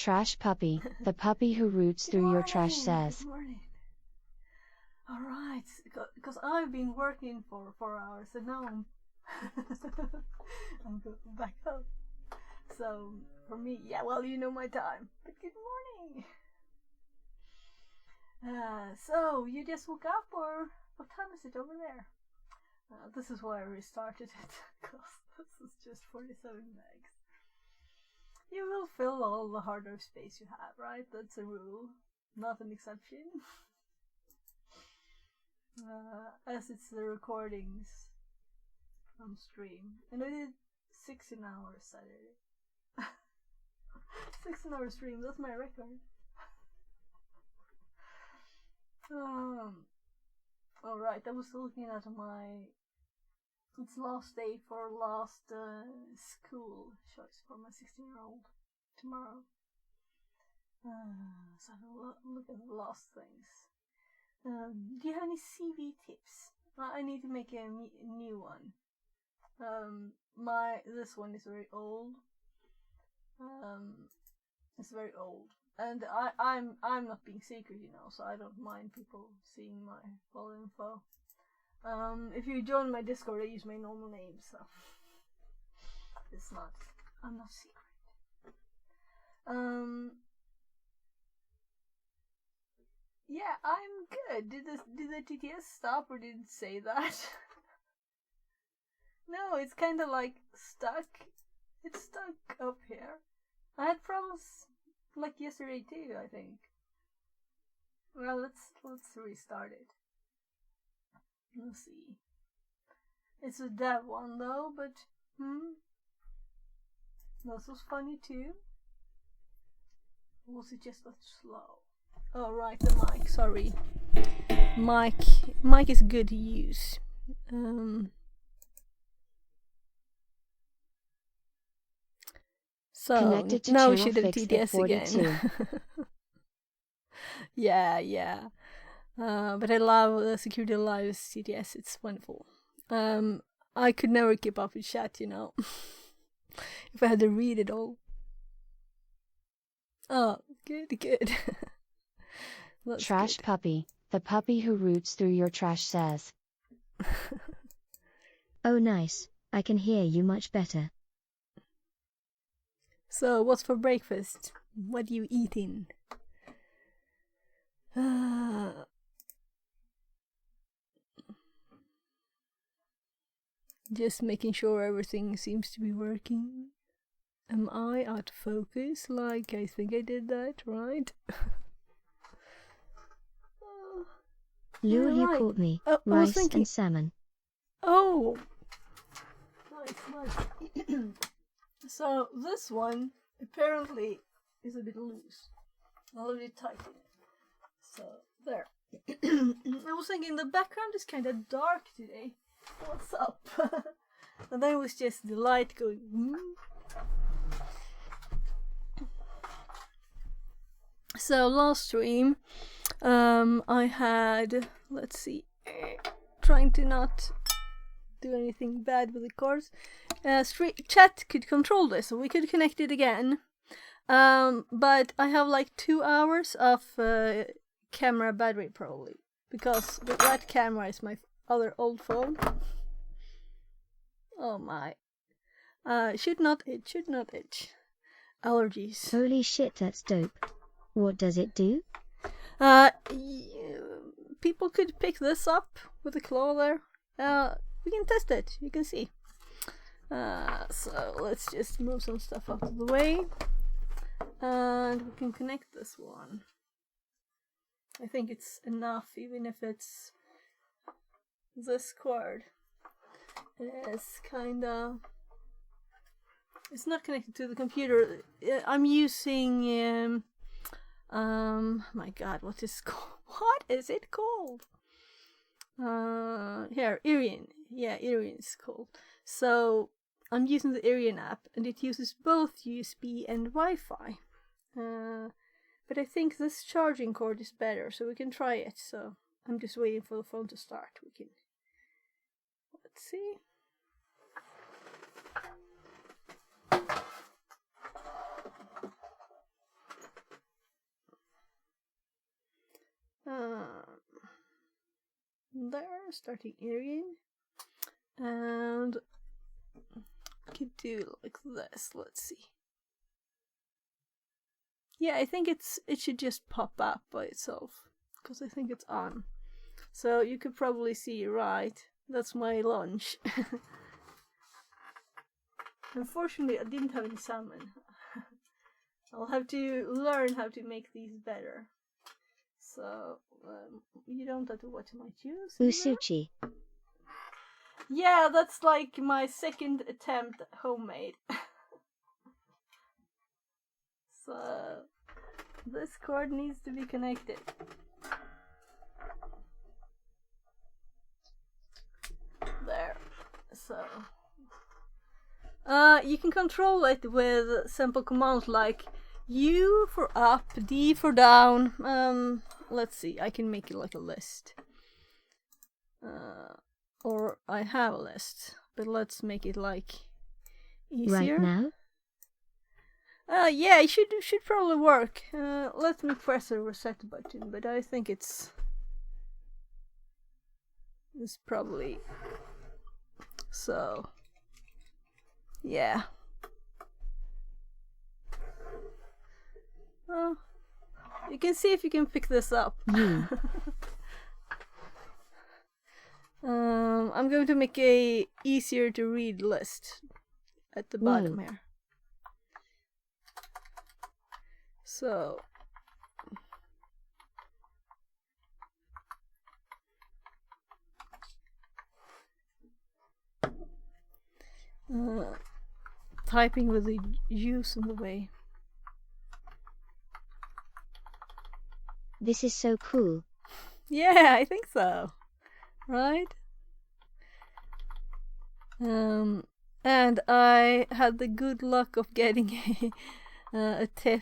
Trash puppy, the puppy who roots through your trash says. Good morning. Alright, because I've been working for 4 hours and now I'm I'm going back up. So for me, yeah, well, you know my time. But good morning. So you just woke up, or what time is it over there? This is why I restarted it, because this is just 47 megs. You will fill all the hard drive space you have, right? That's a rule, not an exception. As it's the recordings from stream, and I did 16 hours Saturday. 16-hour stream, that's my record. Alright, I was looking at it's last day for last school choice for my 16-year-old tomorrow. So I'll look at the last things. Do you have any CV tips? I need to make a new one. This one is very old. It's very old, and I'm not being secret, so I don't mind people seeing my full info. If you join my Discord, I use my normal name, so I'm not secret. Yeah, I'm good. Did the TTS stop, or did it say that? No, it's kind of like stuck. It's stuck up here. I had problems like yesterday too, I think. Well, let's restart it. Let's see. It's a dev one though, but this was funny too. Or was it just that slow? Oh right, the mic. Sorry, mic is good to use. So Connected to now we channel should have fix TTS again. Yeah. But I love Security Live's TTS. It's wonderful. I could never keep up with chat, if I had to read it all. Oh, good. Trash good. puppy, the puppy who roots through your trash says. Oh nice, I can hear you much better. So, what's for breakfast? What are you eating? Just making sure everything seems to be working. Am I out of focus? Like, I think I did that, right? Lure, you caught me. Rice and salmon. Oh! Nice. So, this one apparently is a bit loose. A little bit tight in it. So, there. I was thinking the background is kind of dark today. What's up? And then it was just the light going. So last stream, I had, let's see, trying to not do anything bad with the cards. Chat could control this, so we could connect it again. But I have like 2 hours of camera battery probably, because that camera is my other old phone. Oh my. Should not itch. Allergies. Holy shit, that's dope. What does it do? People could pick this up with a claw there. We can test it, you can see. So let's just move some stuff out of the way. And we can connect this one. I think it's enough, even if it's this cord. It's kinda... It's not connected to the computer. I'm using... my god, what is it called? Here, Irian. Yeah, Irian's called. So, I'm using the Irian app, and it uses both USB and Wi-Fi. But I think this charging cord is better, so we can try it. So, I'm just waiting for the phone to start. Let's see. starting Irian. And we could do like this. Let's see. Yeah, I think it should just pop up by itself because I think it's on. So you could probably see, right? That's my lunch. Unfortunately, I didn't have any salmon. I'll have to learn how to make these better. So, you don't have to watch my juice. Usuchi. Yeah, that's like my second attempt homemade. So, this cord needs to be connected. There. So, you can control it with simple commands like U for up, D for down. Let's see, I can make it like a list. Or I have a list, but let's make it like easier. Right now? Yeah, it should probably work. Let me press the reset button, but I think it's probably so. Yeah. Well, you can see if you can pick this up. I'm going to make a easier to read list at the bottom here. So typing with the U's in the way. This is so cool. Yeah, I think so. Right? And I had the good luck of getting a tip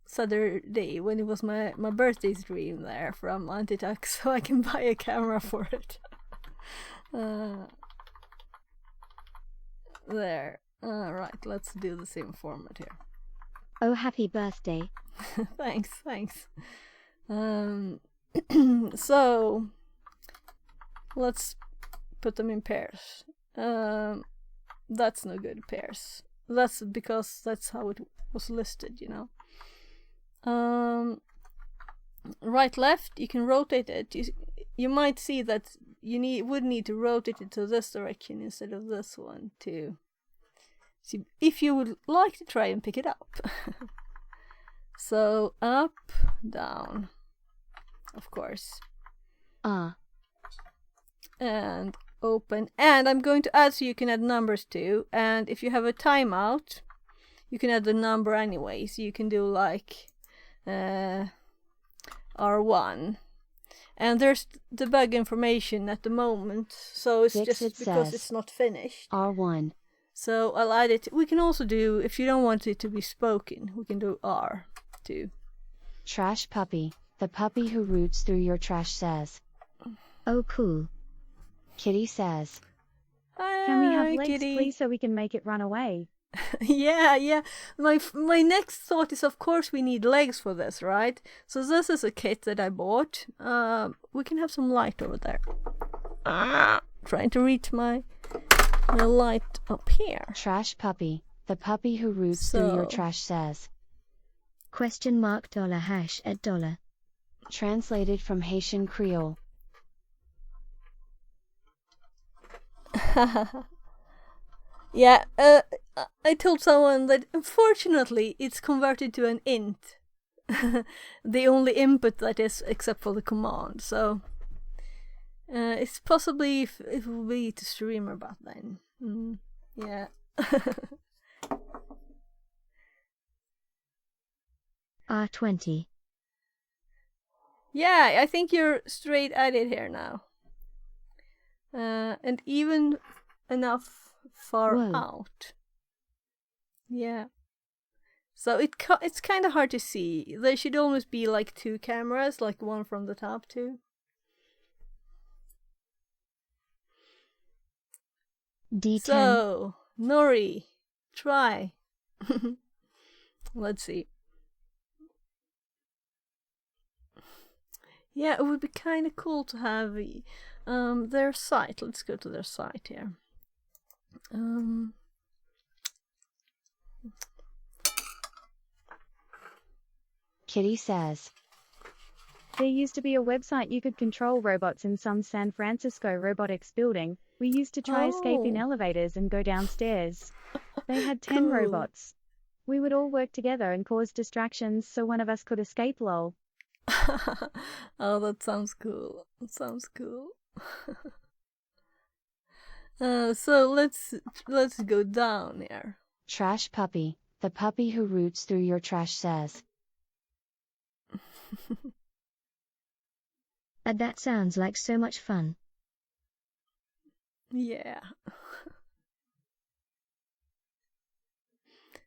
Saturday when it was my birthday stream there from Antituck, so I can buy a camera for it. There. Right, let's do the same format here. Oh, happy birthday. Thanks. So let's put them in pairs. That's no good pairs. That's because that's how it was listed, you know. Right, left, you can rotate it. You might see that you would need to rotate it to this direction instead of this one to see if you would like to try and pick it up. So up, down, of course. And open. And I'm going to add so you can add numbers too. And if you have a timeout, you can add the number anyway. So you can do like R1. And there's debug information at the moment, so it's just because it's not finished. R1. So I'll add it. We can also do, if you don't want it to be spoken, we can do R too. Trash puppy. The puppy who roots through your trash says. Oh, cool. Kitty says. Hi, can we have legs, Kitty, please, so we can make it run away? yeah. My next thought is, of course, we need legs for this, right? So this is a kit that I bought. We can have some light over there. Trying to reach my light up here. Trash puppy. The puppy who roots through your trash says. $$ Translated from Haitian Creole. Yeah, I told someone that unfortunately it's converted to an int. The only input that is, except for the command. So it's possibly if it will be to streamer bot then. Yeah. R20. Yeah, I think you're straight at it here now. And even enough far out. Yeah. So it's kind of hard to see. There should almost be like two cameras, like one from the top too. D10. So, Nori, try. Let's see. Yeah, it would be kind of cool to have Their site. Let's go to their site here. Kitty says, There used to be a website you could control robots in some San Francisco robotics building. We used to try escaping elevators and go downstairs. They had 10 Cool. robots. We would all work together and cause distractions so one of us could escape, lol. Oh, that sounds cool. That sounds cool. So let's go down here. Trash Puppy, the puppy who roots through your trash says, That sounds like so much fun. Yeah.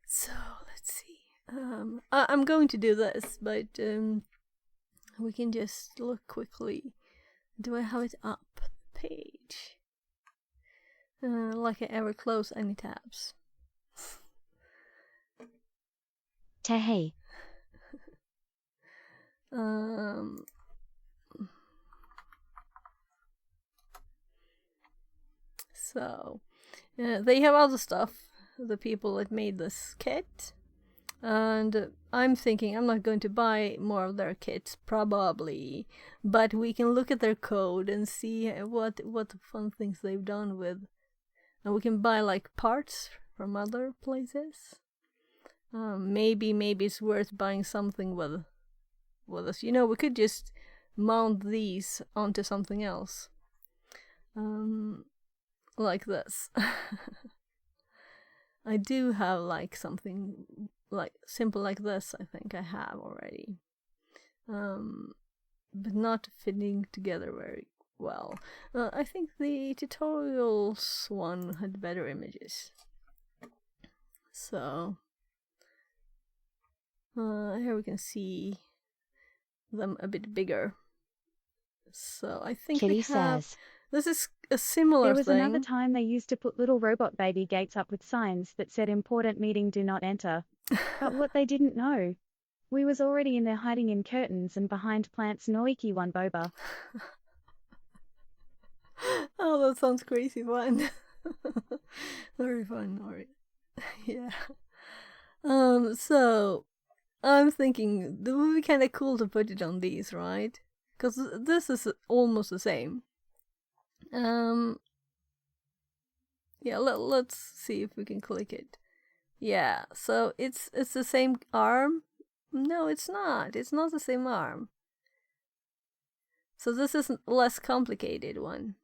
So let's see. I'm going to do this, but we can just look quickly. Do I have it up page? Like I ever close any tabs. Tehei. So they have other stuff, the people that made this kit, and I'm thinking I'm not going to buy more of their kits, probably, but we can look at their code and see what fun things they've done with, and we can buy like parts from other places. Maybe it's worth buying something with us. You know, we could just mount these onto something else. Like this. I do have like something like simple like this. I think I have already, but not fitting together very well. I think the tutorials one had better images. So here we can see them a bit bigger. So I think Kitty we have. says, This is a similar There was thing. another time they used to put little robot baby gates up with signs that said important meeting do not enter. But what they didn't know, we was already in there hiding in curtains and behind plants Noiki one boba. Oh, that sounds crazy fun. Very fun, Nori. Yeah. So I'm thinking it would be kind of cool to put it on these, right? Because this is almost the same. Yeah, let's see if we can click it. Yeah, so it's the same arm. No, it's not. It's not the same arm. So this is a less complicated one.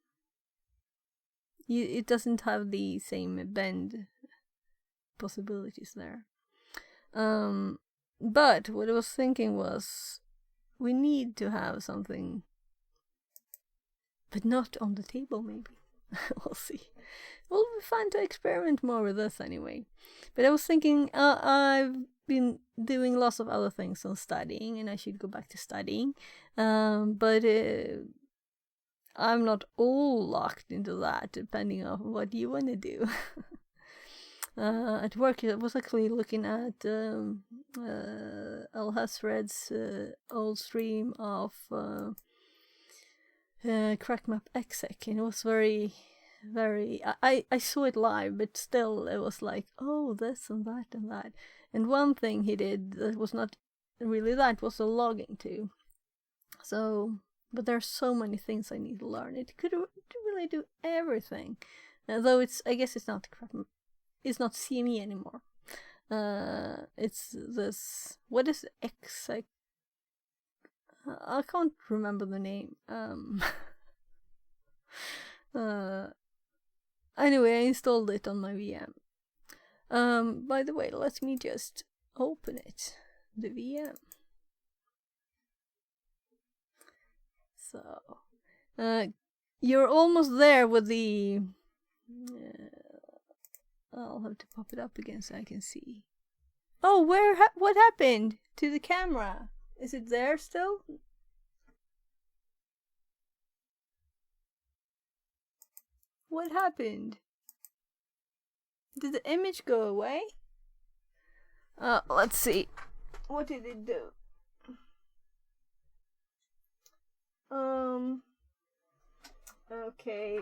It doesn't have the same bend possibilities there. But what I was thinking was we need to have something, but not on the table, maybe. We'll see. Will be fun to experiment more with this anyway. But I was thinking, I've been doing lots of other things on studying, and I should go back to studying. But I'm not all locked into that, depending on what you want to do. At work, I was actually looking at Al Hasred's old stream of CrackMap Exec, and it was very, very. I saw it live, but still, it was like, oh, this and that and that. And one thing he did that was not really that was the logging too. So, but there's so many things I need to learn. It could really do everything, though I guess it's not CrackMap. It's not CME anymore. It's this. What is Exec? I can't remember the name. Anyway, I installed it on my VM. By the way, let me just open it. The VM. So, you're almost there with the. I'll have to pop it up again so I can see. Oh, what happened to the camera? Is it there still? What happened? Did the image go away? Let's see. What did it do? Okay,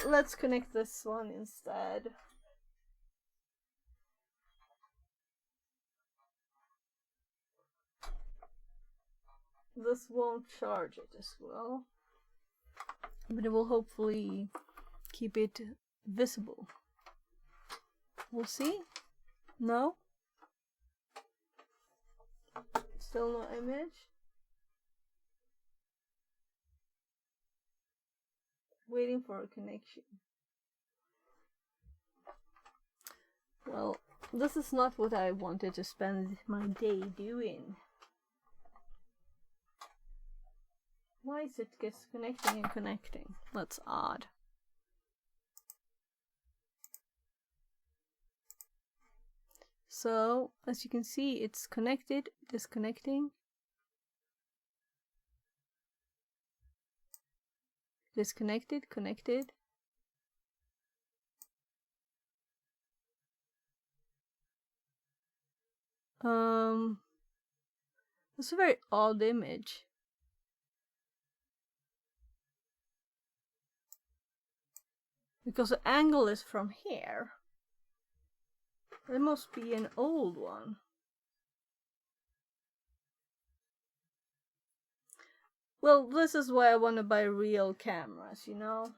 let's connect this one instead. This won't charge it as well, but it will hopefully keep it visible. We'll see. No? Still no image? Waiting for a connection. Well, this is not what I wanted to spend my day doing. Why is it just connecting and connecting? That's odd. So, as you can see, it's connected, disconnecting. Disconnected, connected. It's a very odd image. Because the angle is from here. It must be an old one. Well, this is why I want to buy real cameras, you know?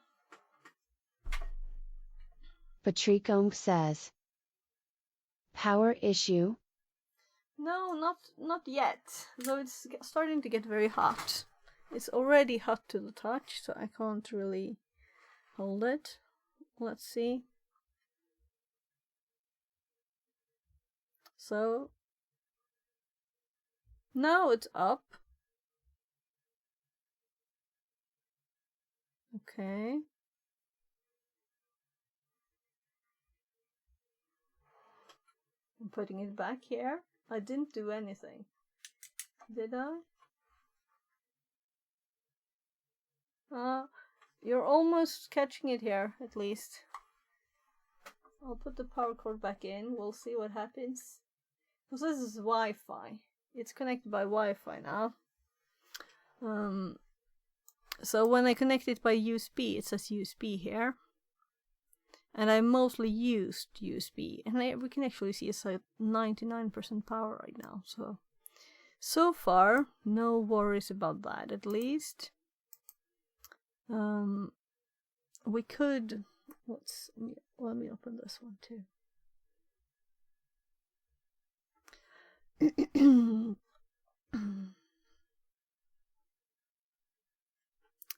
Patrick says. Power issue? No, not yet. Though it's starting to get very hot. It's already hot to the touch, so I can't really hold it. Let's see. So, now it's up. Okay. I'm putting it back here. I didn't do anything. Did I? You're almost catching it here, at least. I'll put the power cord back in. We'll see what happens. Because this is Wi-Fi. It's connected by Wi-Fi now. So when I connect it by USB, it says USB here. And I mostly used USB. And we can actually see it's like 99% power right now. So far, no worries about that, at least. We could... let me open this one too.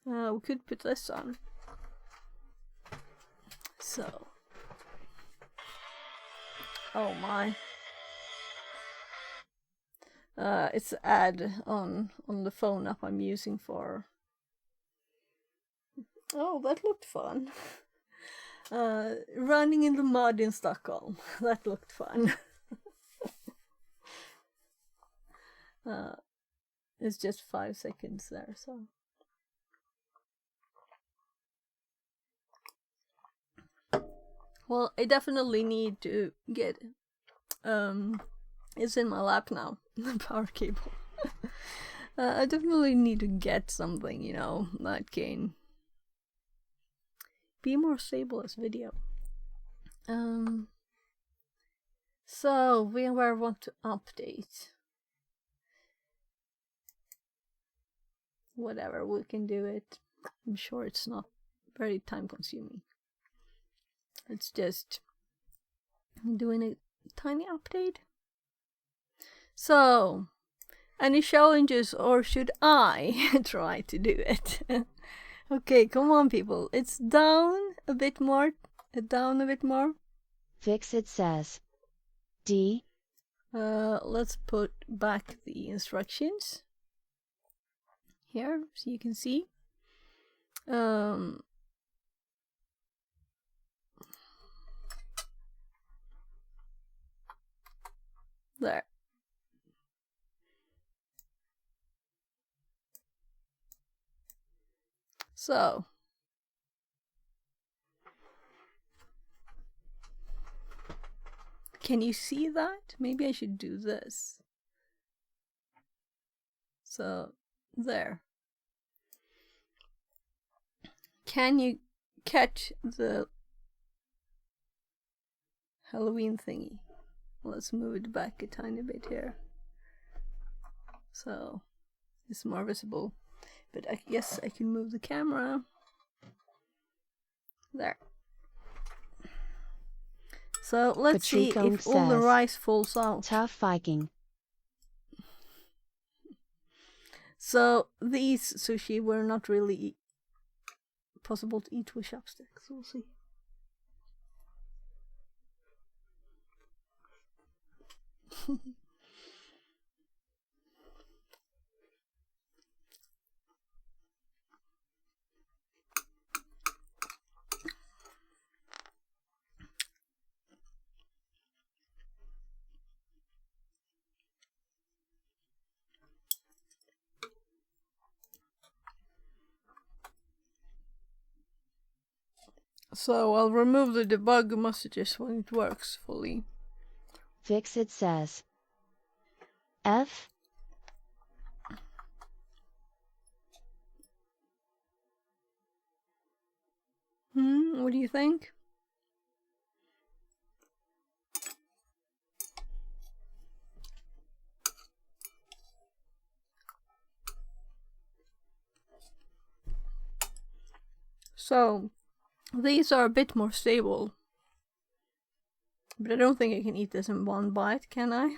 We could put this on. So. Oh my. It's an ad on the phone app I'm using for... Oh, that looked fun. Running in the mud in Stockholm. That looked fun. It's just 5 seconds there, so... Well, I definitely need to get... it's in my lap now, the power cable. I definitely need to get something, you know, that can be more stable as video. So, VMware want to update. Whatever, we can do it. I'm sure it's not very time consuming. It's just doing a tiny update. So, any challenges, or should I try to do it? Okay, come on people. It's down a bit more. Down a bit more. Fixit says. D. Let's put back the instructions. Here, so you can see. There. So. Can you see that? Maybe I should do this. So, there. can you catch the Halloween thingy? Let's move it back a tiny bit here, so it's more visible. But I guess I can move the camera. There. So let's see if all the rice falls out. Tough Viking. So these sushi were not really possible to eat with chopsticks. We'll see. So I'll remove the debug messages when it works fully. Fixit says. F. What do you think? So these are a bit more stable, but I don't think I can eat this in one bite, can I?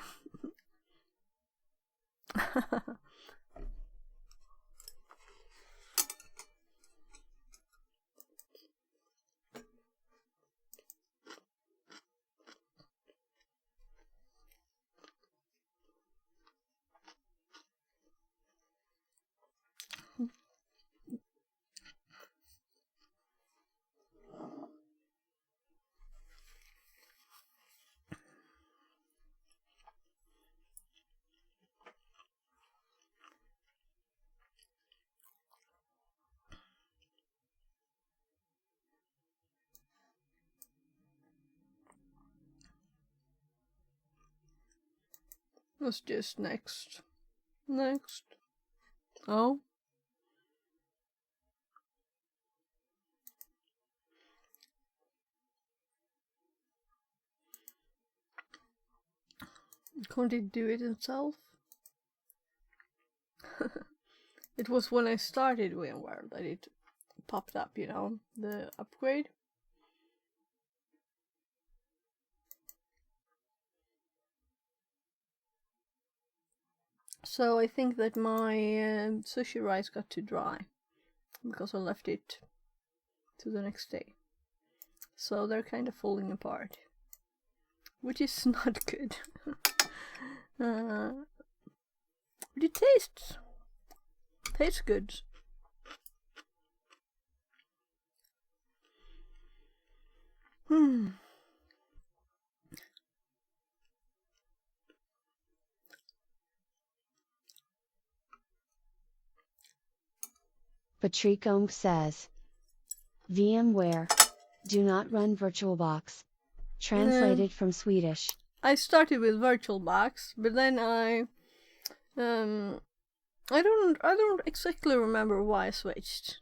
Let's just next. Oh. Can't it do it itself? It was when I started VMware that it popped up, you know, the upgrade. So I think that my sushi rice got too dry because I left it to the next day. So they're kind of falling apart, which is not good. But it tastes good. Patrick says. VMware. Do not run VirtualBox. Translated from Swedish. I started with VirtualBox, but then I don't exactly remember why I switched.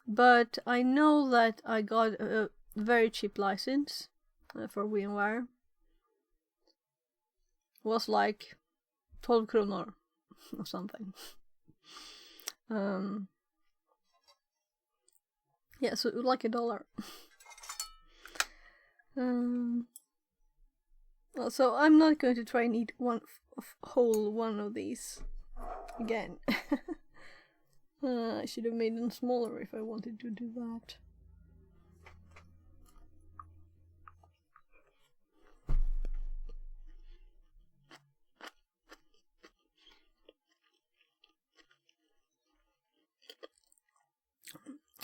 But I know that I got a very cheap license for VMware. It was like 12 kronor or something. Yeah, so like $1. So I'm not going to try and eat whole one of these again. I should have made them smaller if I wanted to do that.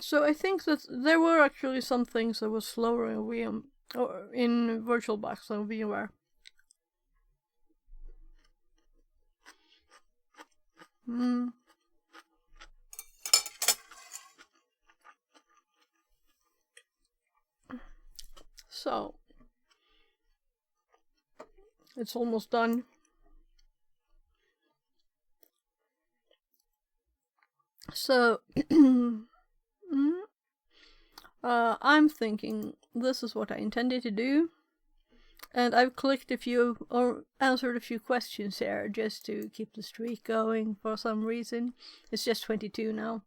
So I think that there were actually some things that were slower in in VirtualBox than VMware. So it's almost done. So I'm thinking this is what I intended to do. And I've clicked a few, or answered a few questions here, just to keep the streak going for some reason. It's just 22 now.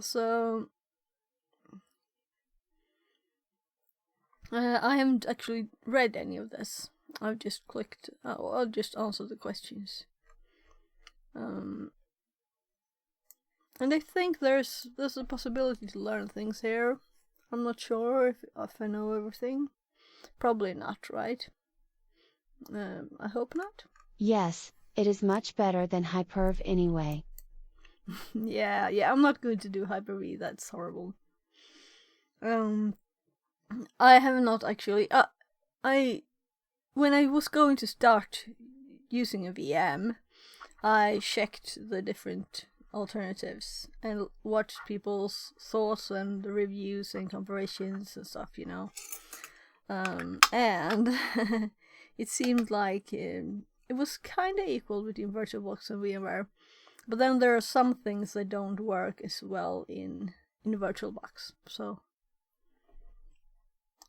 So... I haven't actually read any of this. I've just clicked, I'll just answer the questions. And I think there's a possibility to learn things here. I'm not sure if I know everything. Probably not, right? I hope not. Yes, it is much better than Hyperv anyway. yeah, I'm not going to do Hyper-V, that's horrible. I have not actually, when I was going to start using a VM, I checked the different alternatives and watched people's thoughts and reviews and comparisons and stuff, you know. And it seemed like it was kind of equal between VirtualBox and VMware, but then there are some things that don't work as well in VirtualBox. So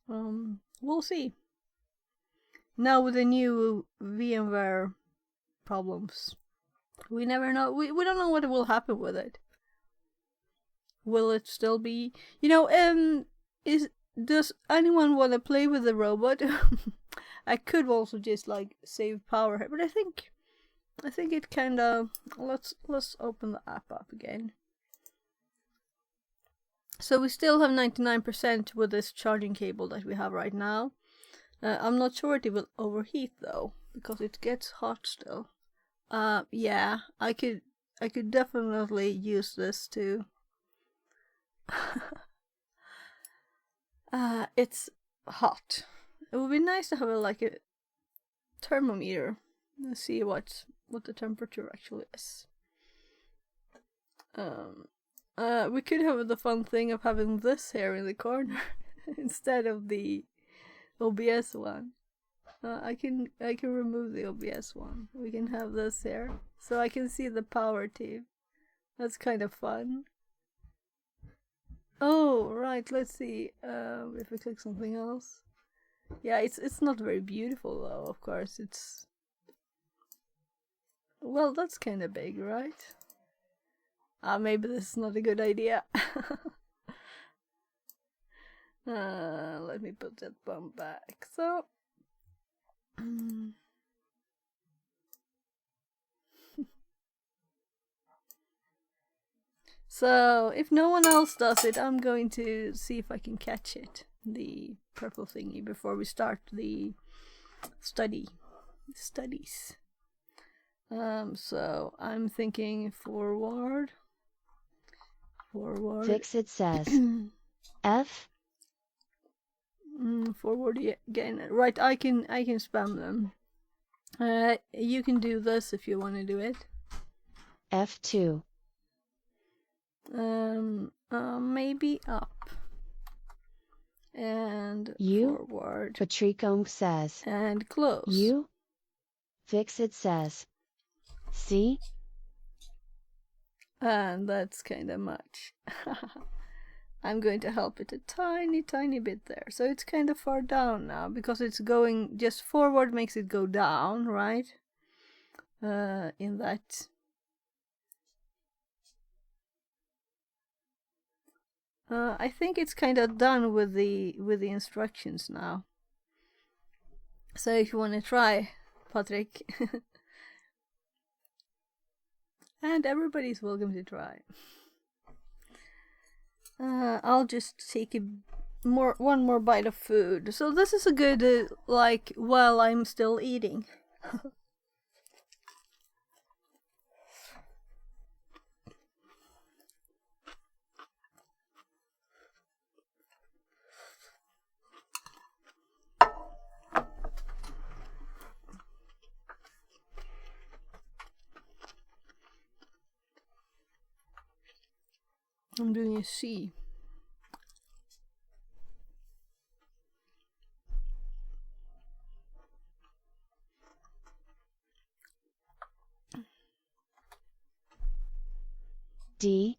we'll see. Now with the new VMware problems, we never know. We don't know what will happen with it. Will it still be, you know, does anyone want to play with the robot? I could also just like save power here, but I think it kind of, let's open the app up again. So we still have 99% with this charging cable that we have right now. I'm not sure it will overheat though, because it gets hot still. Yeah, I could definitely use this to it's hot. It would be nice to have a thermometer and see what the temperature actually is. We could have the fun thing of having this here in the corner instead of the OBS one. I can remove the OBS one. We can have this here, so I can see the power too. That's kind of fun. Oh right, let's see if we click something else. Yeah, it's not very beautiful though. Of course, it's, well, that's kind of big, right? Maybe this is not a good idea. Let me put that one back. So, so if no one else does it, I'm going to see if I can catch it, the purple thingy, before we start the studies. So I'm thinking forward. Fixit says F. Forward again. Right, I can spam them. You can do this if you want to do it. F2. Maybe up. And U. forward. Patrick says. And close. U. Fixit says C. And that's kind of much. I'm going to help it a tiny bit there. So it's kind of far down now, because it's going just forward makes it go down, right? In that. I think it's kind of done with the instructions now. So if you want to try, Patrick. And everybody's welcome to try. I'll just take one more bite of food. So this is a good, while I'm still eating. I'm doing a C. D.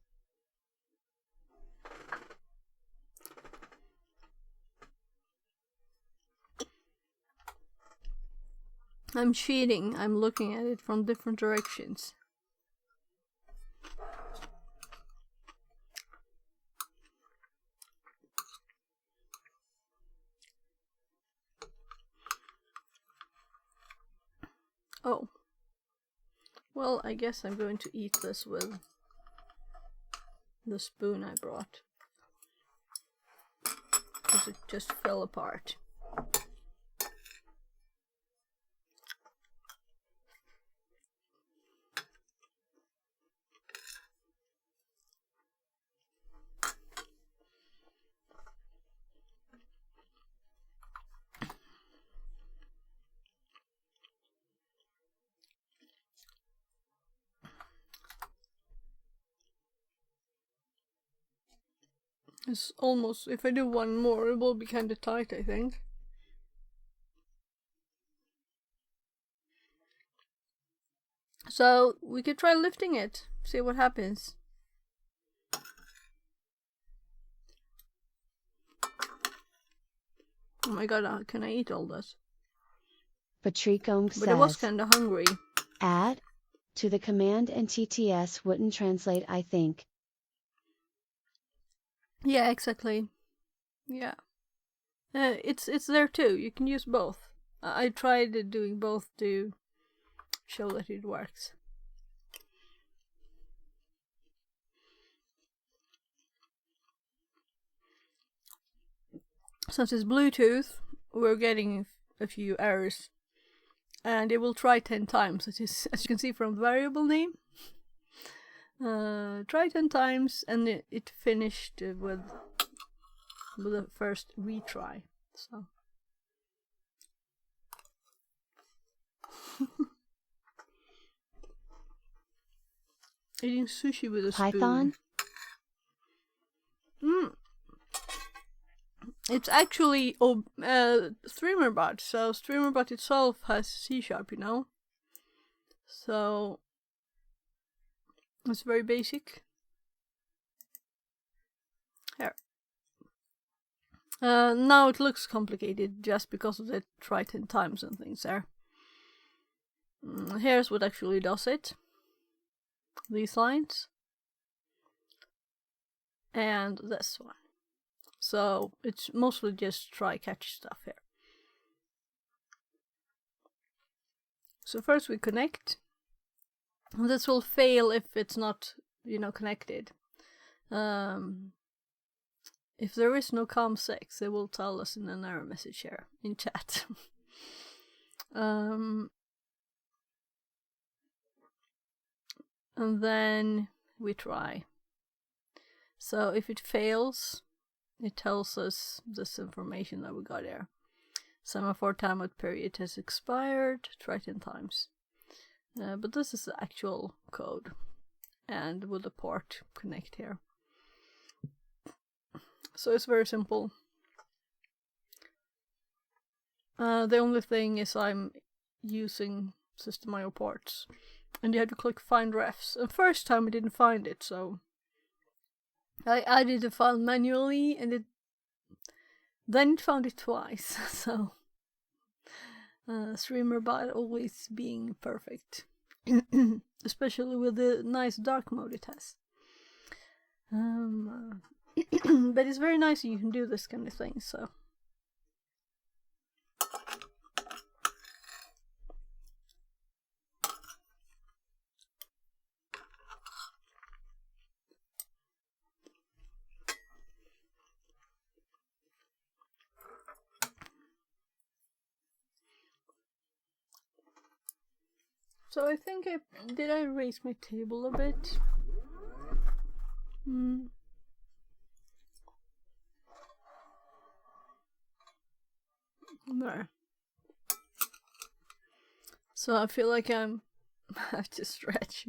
I'm cheating. I'm looking at it from different directions. Oh. Well, I guess I'm going to eat this with the spoon I brought. Because it just fell apart. It's almost, if I do one more, it will be kind of tight, I think. So we could try lifting it, see what happens. Oh my god, can I eat all this? Patrick But I was says, kind of hungry. add to the command and TTS wouldn't translate, I think. Yeah, exactly. Yeah. It's there too. You can use both. I tried doing both to show that it works. Since it's Bluetooth, we're getting a few errors. And it will try 10 times, as you can see from the variable name. Try 10 times, and it finished with the first retry. So eating sushi with a Python? spoon. It's actually StreamerBot, so StreamerBot itself has C#, you know? So it's very basic. Here. Now it looks complicated just because of the try 10 times and things there. Here's what actually does it. These lines. And this one. So it's mostly just try catch stuff here. So first we connect. This will fail if it's not, connected. If there is no COM6, it will tell us in an error message here in chat. And then we try. So if it fails, it tells us this information that we got here. Semaphore timeout period has expired. Try 10 times. But this is the actual code. And with the port connect here. So it's very simple. The only thing is I'm using System.io ports. And you have to click find refs. The first time I didn't find it, so I added the file manually, and then it found it twice. So StreamerBot always being perfect, especially with the nice dark mode it has. But it's very nice you can do this kind of thing. So. So I think did I raise my table a bit? There. So I feel like I have to stretch.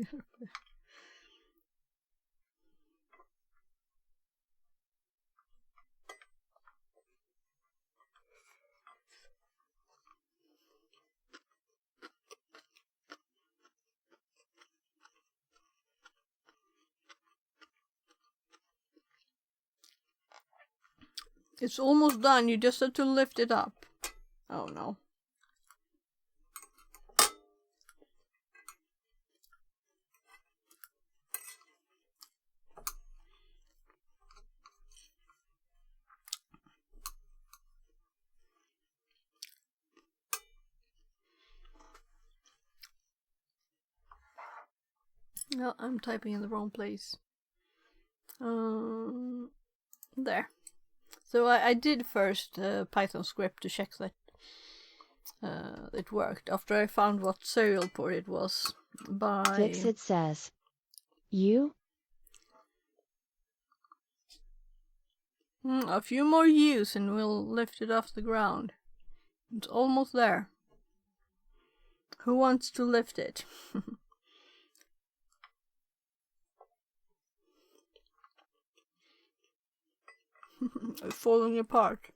It's almost done, you just have to lift it up. Oh no. No, I'm typing in the wrong place. There. So I did first Python script to check that it worked after I found what serial port it was by... Dixit says. You? A few more U's and we'll lift it off the ground. It's almost there. Who wants to lift it? It's falling apart.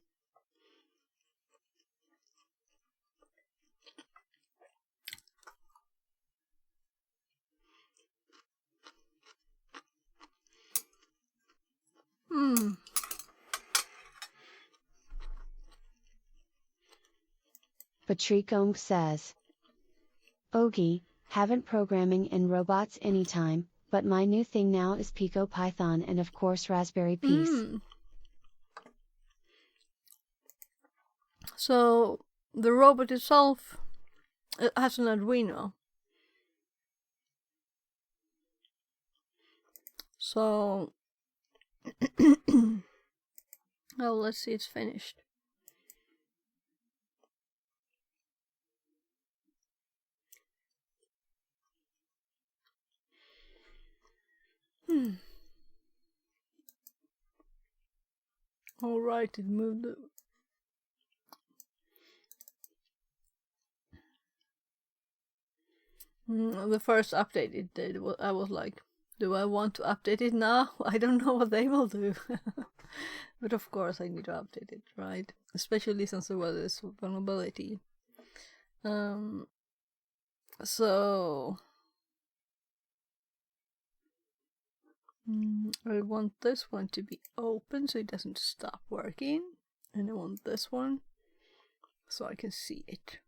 Patrick says. Ogie, haven't programming in robots anytime, but my new thing now is Pico Python and of course Raspberry Pi. So the robot itself, it has an Arduino. So well, let's see, it's finished. Alright, it moved. The first update it did, I was like, do I want to update it now? I don't know what they will do. But of course I need to update it, right? Especially since there was this vulnerability. So... I want this one to be open so it doesn't stop working. And I want this one so I can see it.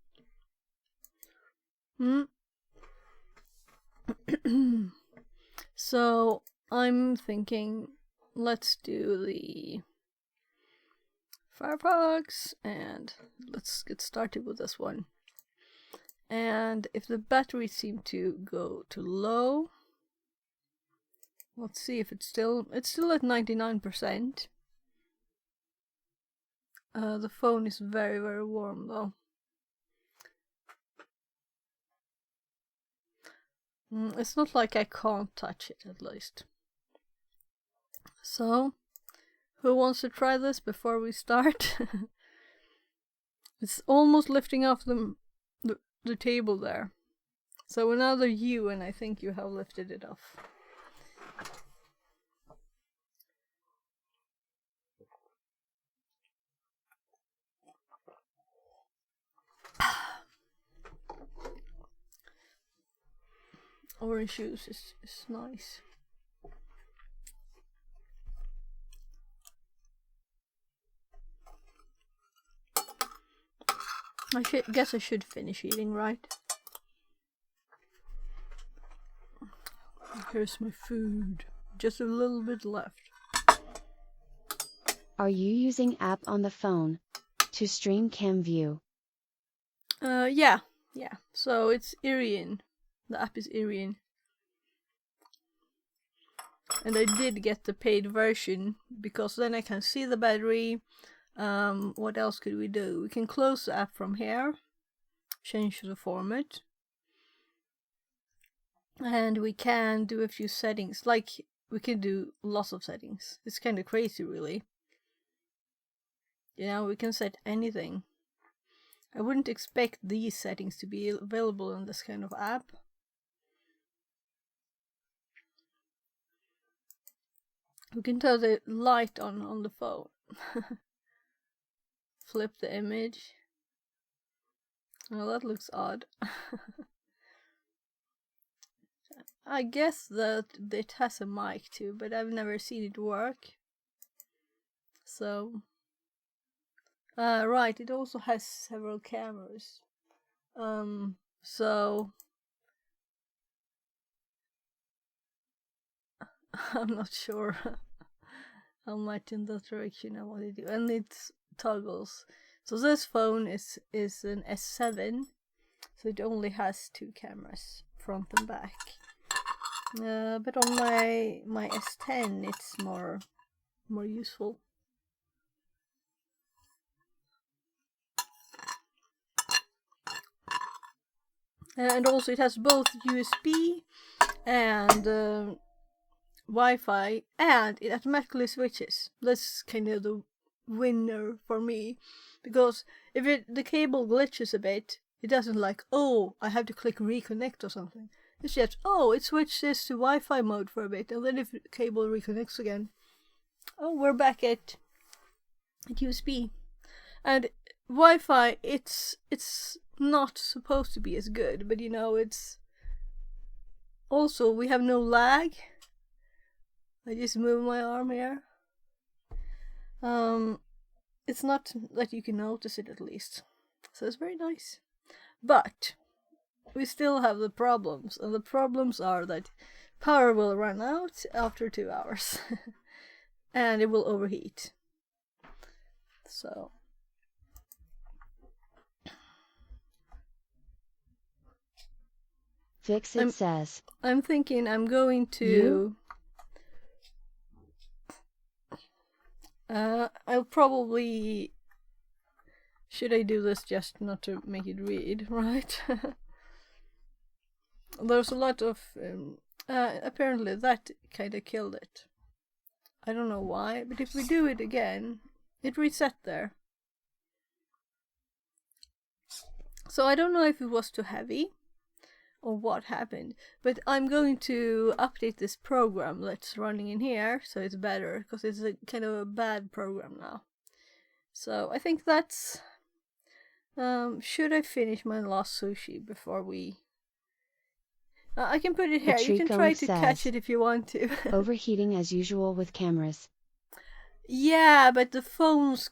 So I'm thinking, let's do the Firefox and let's get started with this one. And if the batteries seem to go to low, let's see if it's still at 99%. The phone is very, very warm though. It's not like I can't touch it, at least. So, who wants to try this before we start? It's almost lifting off the table there. So another U, and I think you have lifted it off. Orange juice is nice. Guess I should finish eating, right? Here's my food. Just a little bit left. Are you using app on the phone to stream CamView? Yeah. So it's Irian. The app is Irian. And I did get the paid version because then I can see the battery. What else could we do? We can close the app from here, change the format, and we can do a few settings. Like, we can do lots of settings. It's kind of crazy, really. You know, we can set anything. I wouldn't expect these settings to be available in this kind of app. We can turn the light on the phone. Flip the image. Oh, that looks odd. I guess that it has a mic too, but I've never seen it work. So, right, it also has several cameras. So I'm not sure how much in that direction I want to do, and it's toggles. So this phone is an S7, so it only has 2 cameras, front and back. But on my S10 it's more useful. And also it has both USB and Wi-Fi, and it automatically switches. That's kind of the winner for me, because if the cable glitches a bit, it doesn't like, oh, I have to click reconnect or something. It's just, oh, it switches to Wi-Fi mode for a bit, and then if the cable reconnects again, oh, we're back at USB. And Wi-Fi, it's not supposed to be as good, but you know, it's also, we have no lag. I just move my arm here. It's not that you can notice it, at least, so it's very nice. But we still have the problems, and the problems are that power will run out after 2 hours and it will overheat. So Fixit says, I'm thinking I'm going to I'll probably, should I do this just not to make it read, right? There's a lot of apparently that kind of killed it. I don't know why, but if we do it again, it reset there. So I don't know if it was too heavy or what happened, but I'm going to update this program that's running in here so it's better, because it's a kind of a bad program now. So I think that's should I finish my last sushi before we I can put it here. You can try to catch it if you want to. Overheating as usual with cameras. Yeah, but the phones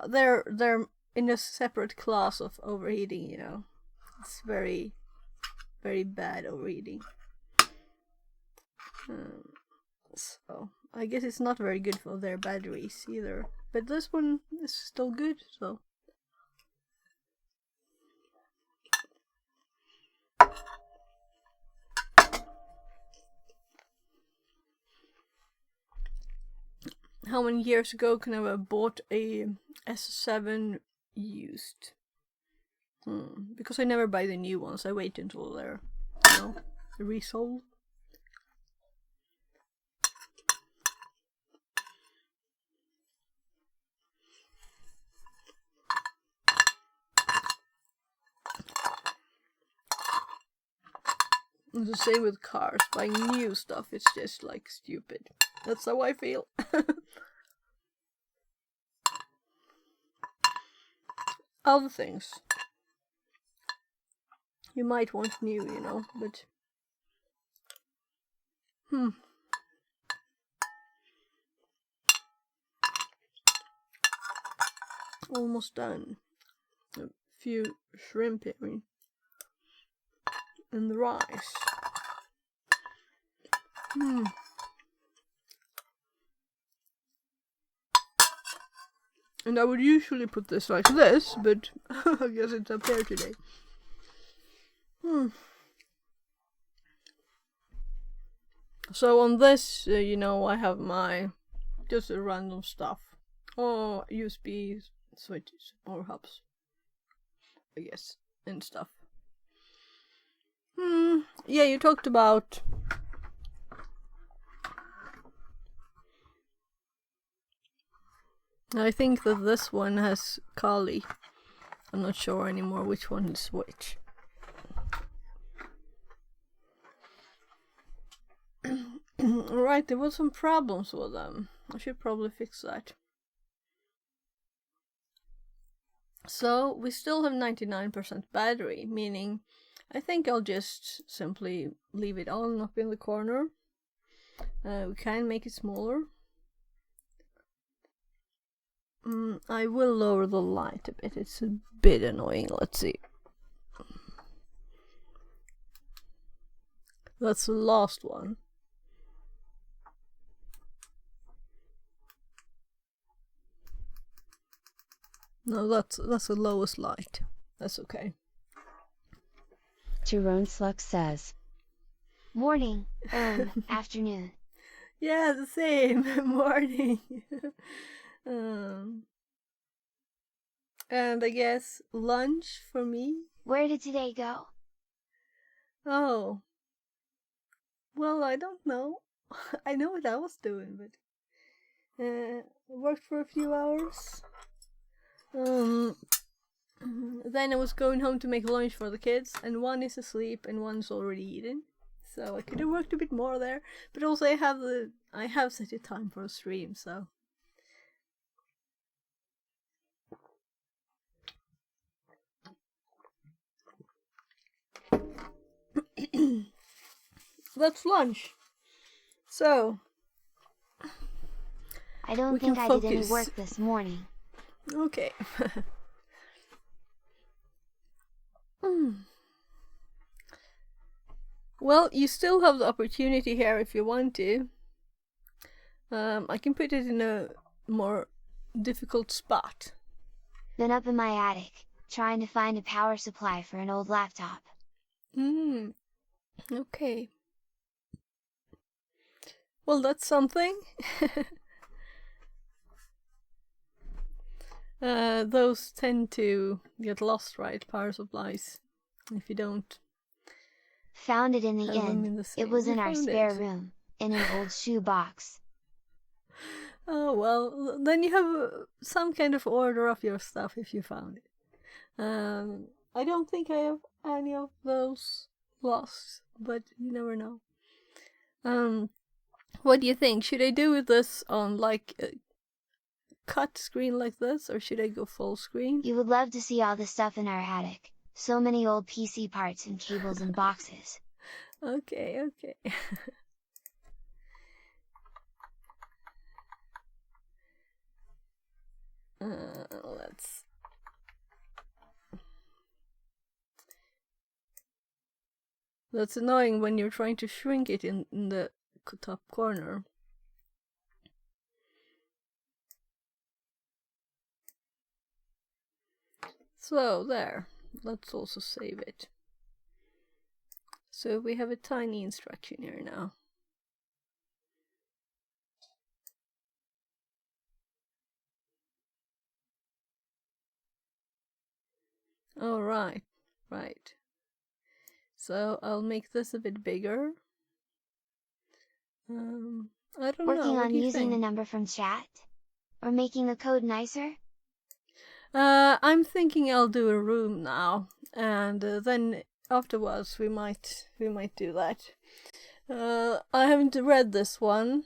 they're in a separate class of overheating, you know. It's very, very bad overheating. So I guess it's not very good for their batteries either. But this one is still good, so. How many years ago can I have bought a S7 used? Because I never buy the new ones. I wait until they're, you know, resold. It's the same with cars. Buying new stuff, it's just like stupid. That's how I feel. Other things you might want new, you know, but almost done. A few shrimp here, and the rice. And I would usually put this like this, but I guess it's up here today. So on this, you know, I have my just random stuff. Oh, USB switches or hubs, I guess, and stuff. Yeah, you talked about I think that this one has Kali. I'm not sure anymore which one is which. Right, there were some problems with them. I should probably fix that. So we still have 99% battery, meaning I think I'll just simply leave it on up in the corner. We can make it smaller. I will lower the light a bit. It's a bit annoying. Let's see. That's the last one. No, that's the lowest light. That's okay. Tyrone Slux says, Morning, afternoon. Yeah, the same. Morning. And I guess lunch for me. Where did today go? Oh. Well, I don't know. I know what I was doing, but worked for a few hours. Then I was going home to make lunch for the kids, and one is asleep and one's already eaten. So I could have worked a bit more there, but also I have set a time for a stream, so. That's lunch. So. I don't think I did any work this morning. Okay. Well, you still have the opportunity here if you want to. I can put it in a more difficult spot. Then up in my attic, trying to find a power supply for an old laptop. Okay. Well, that's something. Those tend to get lost, right? Power supplies. If you don't. Found it in the inn. It was in our spare room, in an old shoe box. Oh, well, then you have some kind of order of your stuff if you found it. I don't think I have any of those lost, but you never know. What do you think? Should I do this on like a cut screen like this, or should I go full screen? You would love to see all the stuff in our attic. So many old PC parts and cables and boxes. Okay. Let's. That's annoying when you're trying to shrink it in the top corner. So there. Let's also save it. So we have a tiny instruction here now. All right. So I'll make this a bit bigger. I don't know. Working on using the number from chat? Or making the code nicer? I'm thinking I'll do a room now, and then afterwards we might do that. I haven't read this one,